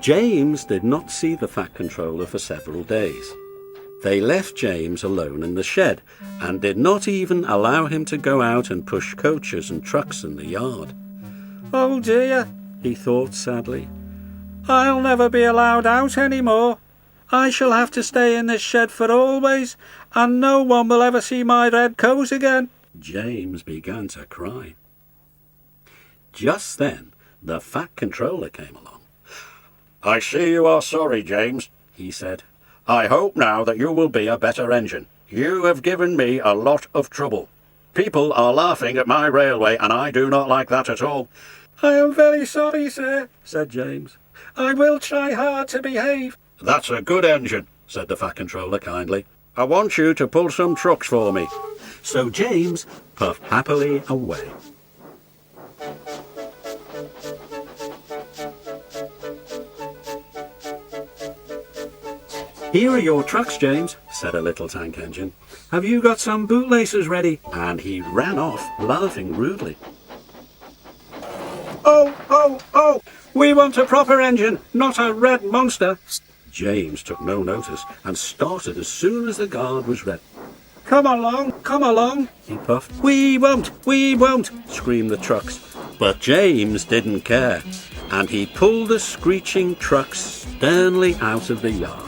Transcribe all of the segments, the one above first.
James did not see the Fat Controller for several days. They left James alone in the shed and did not even allow him to go out and push coaches and trucks in the yard. "Oh dear," he thought sadly. "I'll never be allowed out any more. I shall have to stay in this shed for always, and no one will ever see my red coat again." James began to cry. Just then, the Fat Controller came along. "I see you are sorry, James," he said. "I hope now that you will be a better engine. You have given me a lot of trouble. People are laughing at my railway, and I do not like that at all." "I am very sorry, sir," said James. "I will try hard to behave." "That's a good engine," said the Fat Controller kindly. "I want you to pull some trucks for me." So James puffed happily away. "Here are your trucks, James," said a little tank engine. "Have you got some bootlaces ready?" And he ran off, laughing rudely. "Oh, oh, oh! We want a proper engine, not a red monster." James took no notice and started as soon as the guard was ready. Come along, he puffed. We won't, screamed the trucks. But James didn't care, and he pulled the screeching trucks sternly out of the yard.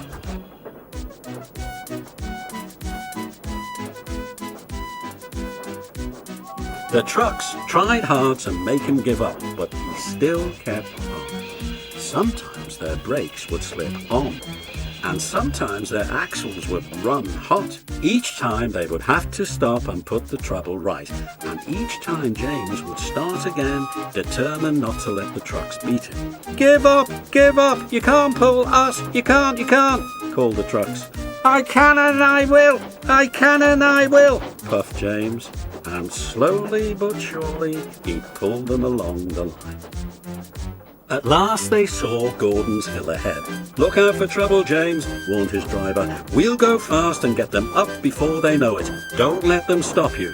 The trucks tried hard to make him give up, but he still kept on. Sometimes their brakes would slip on, and sometimes their axles would run hot. Each time they would have to stop and put the trouble right, and each time James would start again, determined not to let the trucks beat him. Give up, you can't pull us, you can't, called the trucks. I can and I will, puffed James. And slowly but surely he pulled them along the line. At last they saw Gordon's Hill ahead. Look out for trouble, James, warned his driver. We'll go fast and get them up before they know it. Don't let them stop you.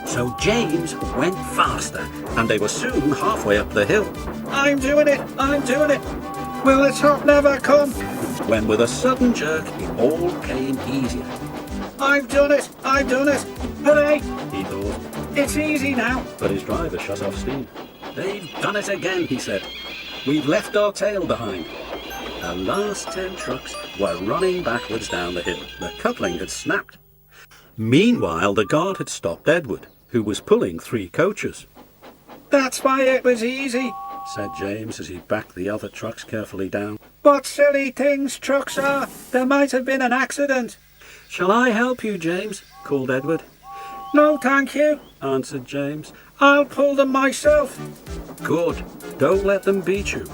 So James went faster, and they were soon halfway up the hill. I'm doing it! Will the top never come? When with a sudden jerk it all came easier. I've done it! Hooray! He thought. It's easy now. But his driver shut off steam. They've done it again, he said. We've left our tail behind. The last 10 trucks were running backwards down the hill. The coupling had snapped. Meanwhile, the guard had stopped Edward, who was pulling 3 coaches. That's why it was easy, said James as he backed the other trucks carefully down. What silly things trucks are! There might have been an accident. Shall I help you, James? Called Edward. No, thank you, answered James. I'll pull them myself. Good. Don't let them beat you.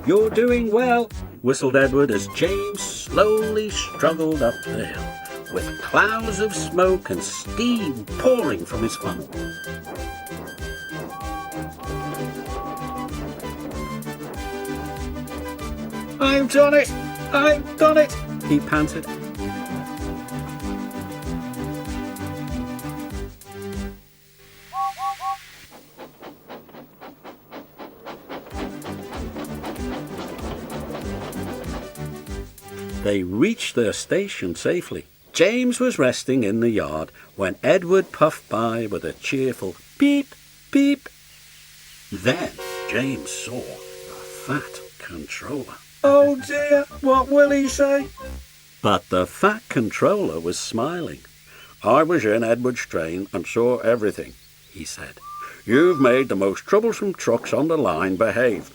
You're doing well, whistled Edward as James slowly struggled up the hill, with clouds of smoke and steam pouring from his funnel. I've done it, he panted. They reached their station safely. James was resting in the yard when Edward puffed by with a cheerful beep, beep. Then James saw the Fat Controller. Oh dear, what will he say? But the Fat Controller was smiling. I was in Edward's train and saw everything, he said. You've made the most troublesome trucks on the line behave.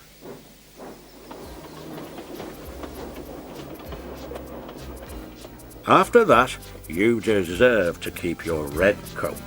After that, you deserve to keep your red coat.